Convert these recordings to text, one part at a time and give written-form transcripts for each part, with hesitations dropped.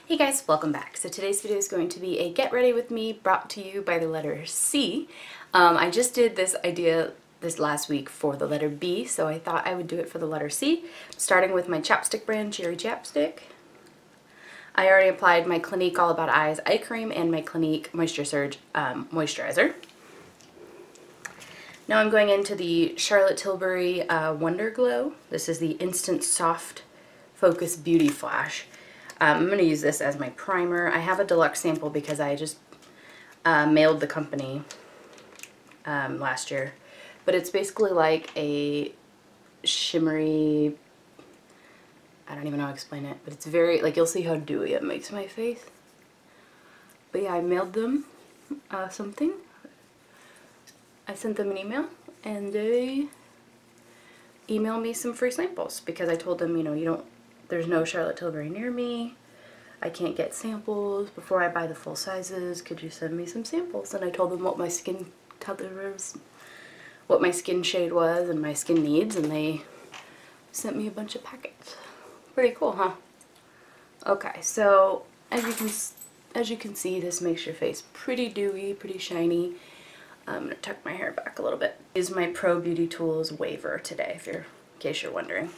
Hey guys, welcome back. So today's video is going to be a get ready with me brought to you by the letter C. I just did this idea this last week for the letter B, so I thought I would do it for the letter C, starting with my chapstick brand, Cherry Chapstick. I already applied my Clinique All About Eyes eye cream and my Clinique Moisture Surge moisturizer. Now I'm going into the Charlotte Tilbury Wonder Glow. This is the Instant Soft Focus Beauty Flash. I'm going to use this as my primer. I have a deluxe sample because I just mailed the company last year. But it's basically like a shimmery, I don't even know how to explain it, but it's very, like, you'll see how dewy it makes my face. But yeah, I mailed them something. I sent them an email and they emailed me some free samples because I told them, you know, there's no Charlotte Tilbury near me. I can't get samples before I buy the full sizes. Could you send me some samples? And I told them what my skin color was, what my skin shade was, and my skin needs, and they sent me a bunch of packets. Pretty cool, huh? Okay, so as you can see, this makes your face pretty dewy, pretty shiny. I'm gonna tuck my hair back a little bit. Use my Pro Beauty Tools Waver today, in case you're wondering.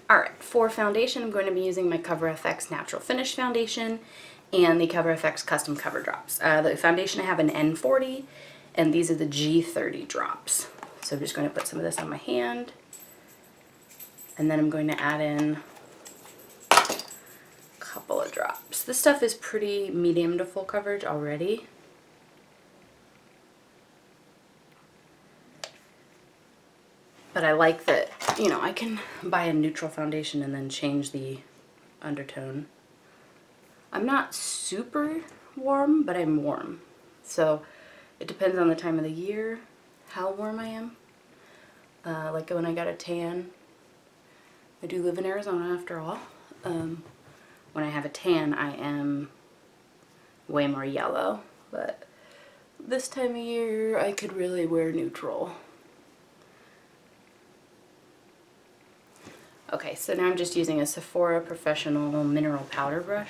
Alright, for foundation, I'm going to be using my CoverFX Natural Finish Foundation and the CoverFX Custom Cover Drops. The foundation, I have an N40, and these are the G30 drops. So I'm just going to put some of this on my hand, and then I'm going to add in a couple of drops. This stuff is pretty medium to full coverage already. But I like that, you know, I can buy a neutral foundation and then change the undertone. I'm not super warm, but I'm warm. So it depends on the time of the year, how warm I am. Like when I got a tan, I do live in Arizona after all. When I have a tan, I am way more yellow. But this time of year, I could really wear neutral. Okay, so now I'm just using a Sephora Professional Mineral Powder Brush.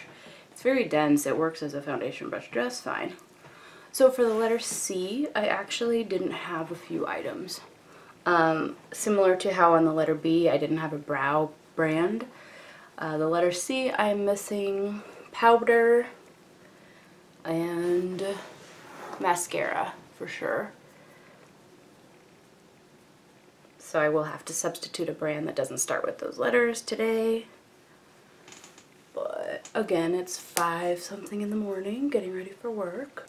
It's very dense. It works as a foundation brush just fine. So for the letter C, I actually didn't have a few items. Similar to how on the letter B, I didn't have a brow brand. The letter C, I'm missing powder and mascara for sure. So I will have to substitute a brand that doesn't start with those letters today. But again, it's 5 something in the morning, getting ready for work.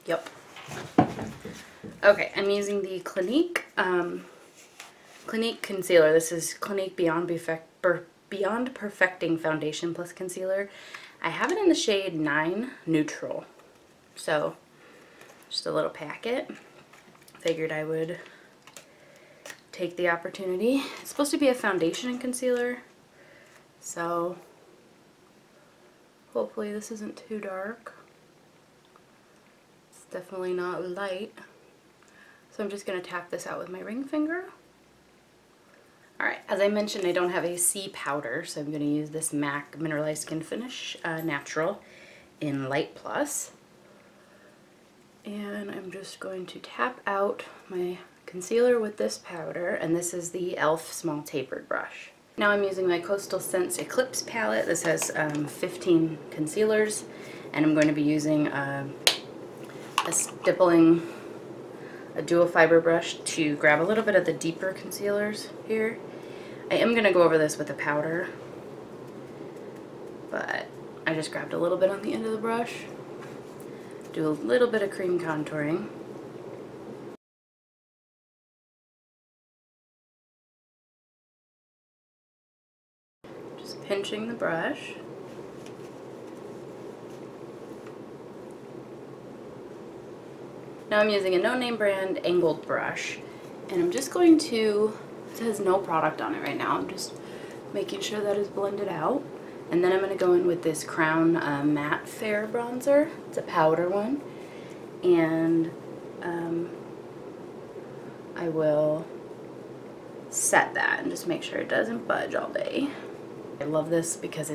Yep. Okay, I'm using the Clinique Concealer. This is Clinique Beyond Perfecting Foundation Plus Concealer. I have it in the shade 9 Neutral. So, just a little packet. Figured I would take the opportunity. It's supposed to be a foundation and concealer, so hopefully this isn't too dark. It's definitely not light. So I'm just going to tap this out with my ring finger. Alright, as I mentioned, I don't have a C powder, so I'm going to use this MAC Mineralized Skin Finish Natural in Light Plus. And I'm just going to tap out my concealer with this powder, and this is the e.l.f. Small Tapered Brush. Now I'm using my Coastal Scents Eclipse palette. This has 15 concealers, and I'm going to be using a dual fiber brush to grab a little bit of the deeper concealers here. I am going to go over this with a powder, but I just grabbed a little bit on the end of the brush. Do a little bit of cream contouring. Just pinching the brush. Now I'm using a no-name brand angled brush, and I'm just going to, it says no product on it right now, I'm just making sure that is blended out. And then I'm going to go in with this Crown Matte Fair Bronzer. It's a powder one. And I will set that and just make sure it doesn't budge all day. I love this because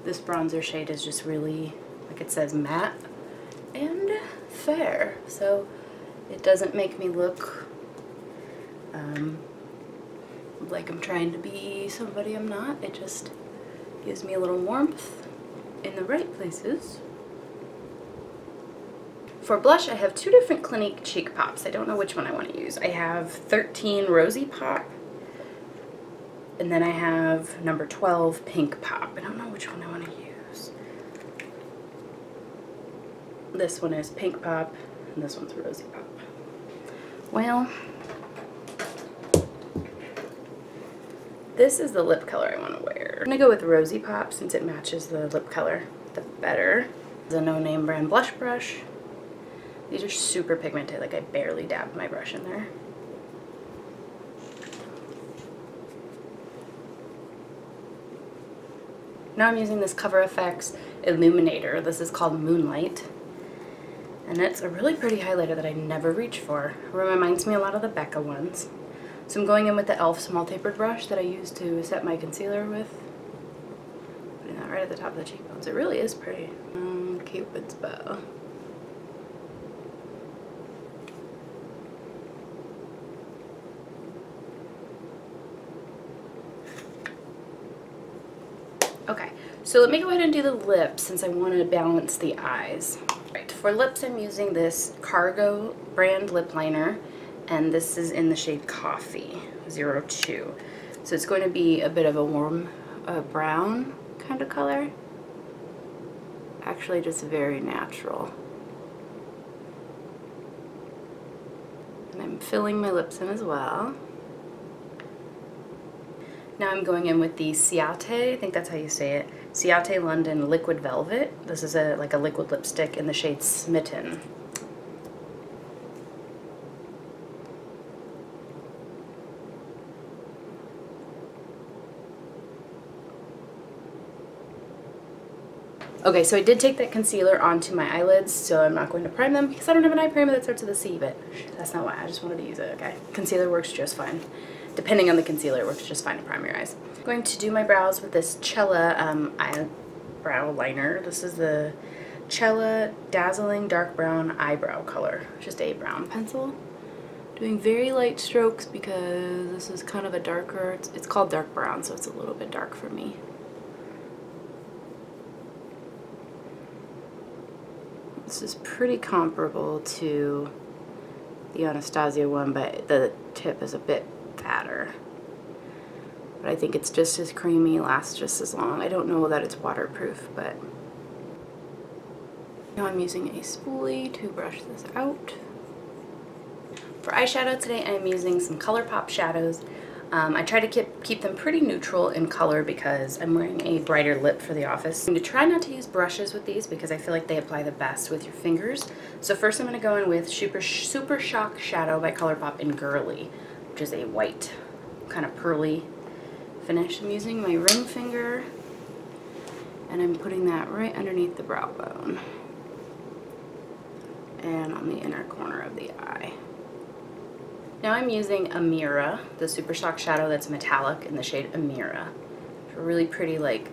this bronzer shade is just really, like it says, matte and fair. So it doesn't make me look like I'm trying to be somebody I'm not. It just gives me a little warmth in the right places. For blush, I have two different Clinique cheek pops. I don't know which one I want to use. I have 13 Rosy Pop, and then I have number 12 Pink Pop. I don't know which one I want to use. This one is Pink Pop, and this one's Rosy Pop. Well, this is the lip color I want to wear. I'm going to go with Rosy Pop since it matches the lip color the better. It's a no-name brand blush brush. These are super pigmented, like I barely dabbed my brush in there. Now I'm using this Cover FX Illuminator. This is called Moonlight. And it's a really pretty highlighter that I never reach for. It reminds me a lot of the Becca ones. So I'm going in with the e.l.f. small tapered brush that I used to set my concealer with. Putting that right at the top of the cheekbones. It really is pretty. Cupid's bow. Okay, so let me go ahead and do the lips since I want to balance the eyes. Right, for lips I'm using this Cargo brand lip liner, and this is in the shade Coffee 02. So it's going to be a bit of a warm brown kind of color. Actually just very natural. And I'm filling my lips in as well. Now I'm going in with the Ciate, I think that's how you say it, Ciate London Liquid Velvet. This is like a liquid lipstick in the shade Smitten. Okay, so I did take that concealer onto my eyelids, so I'm not going to prime them because I don't have an eye primer that starts with a C, but that's not why. I just wanted to use it, okay? Concealer works just fine. Depending on the concealer, it works just fine to prime your eyes. I'm going to do my brows with this Chella eyebrow liner. This is the Chella Dazzling Dark Brown Eyebrow color. Just a brown pencil. Doing very light strokes because this is kind of a darker, it's called dark brown, so it's a little bit dark for me. This is pretty comparable to the Anastasia one, but the tip is a bit fatter. But I think it's just as creamy, lasts just as long. I don't know that it's waterproof, but now I'm using a spoolie to brush this out. For eyeshadow today, I'm using some ColourPop shadows. I try to keep them pretty neutral in color because I'm wearing a brighter lip for the office. I'm going to try not to use brushes with these because I feel like they apply the best with your fingers. So first I'm going to go in with Super Shock Shadow by ColourPop in Girly, which is a white, kind of pearly finish. I'm using my ring finger and I'm putting that right underneath the brow bone and on the inner corner of the eye. Now I'm using Amira, the Super Shock Shadow that's metallic in the shade Amira. It's a really pretty, like,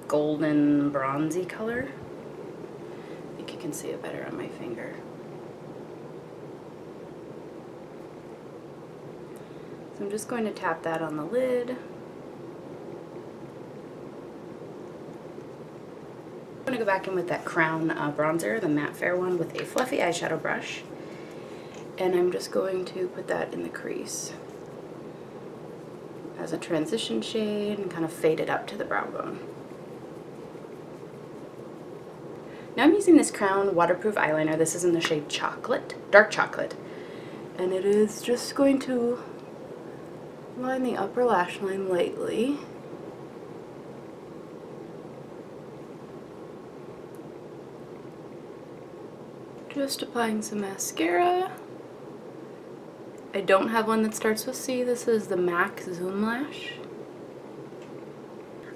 golden bronzy color. I think you can see it better on my finger. So I'm just going to tap that on the lid. I'm going to go back in with that Crown bronzer, the matte fair one, with a fluffy eyeshadow brush. And I'm just going to put that in the crease as a transition shade and kind of fade it up to the brow bone. Now I'm using this Crown waterproof eyeliner. This is in the shade Chocolate, Dark Chocolate. And it is just going to line the upper lash line lightly. Just applying some mascara. I don't have one that starts with C. This is the MAC Zoom Lash.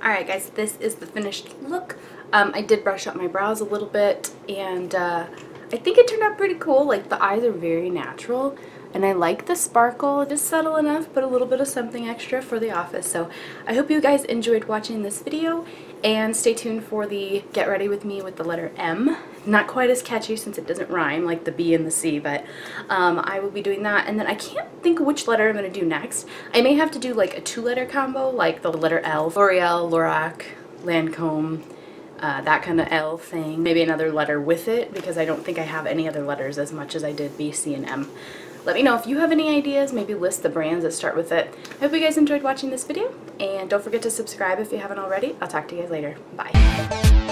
Alright guys, this is the finished look. I did brush up my brows a little bit and I think it turned out pretty cool. Like, the eyes are very natural And I like the sparkle. It is subtle enough, but a little bit of something extra for the office. So I hope you guys enjoyed watching this video, and stay tuned for the Get Ready With Me with the letter M. Not quite as catchy since it doesn't rhyme like the B and the C, but I will be doing that. And then I can't think of which letter I'm going to do next. I may have to do like a 2-letter combo, like the letter L. L'Oreal, Lorac, Lancome, that kind of L thing. Maybe another letter with it, because I don't think I have any other letters as much as I did B, C, and M. Let me know if you have any ideas. Maybe list the brands that start with it. I hope you guys enjoyed watching this video, and don't forget to subscribe if you haven't already. I'll talk to you guys later. Bye.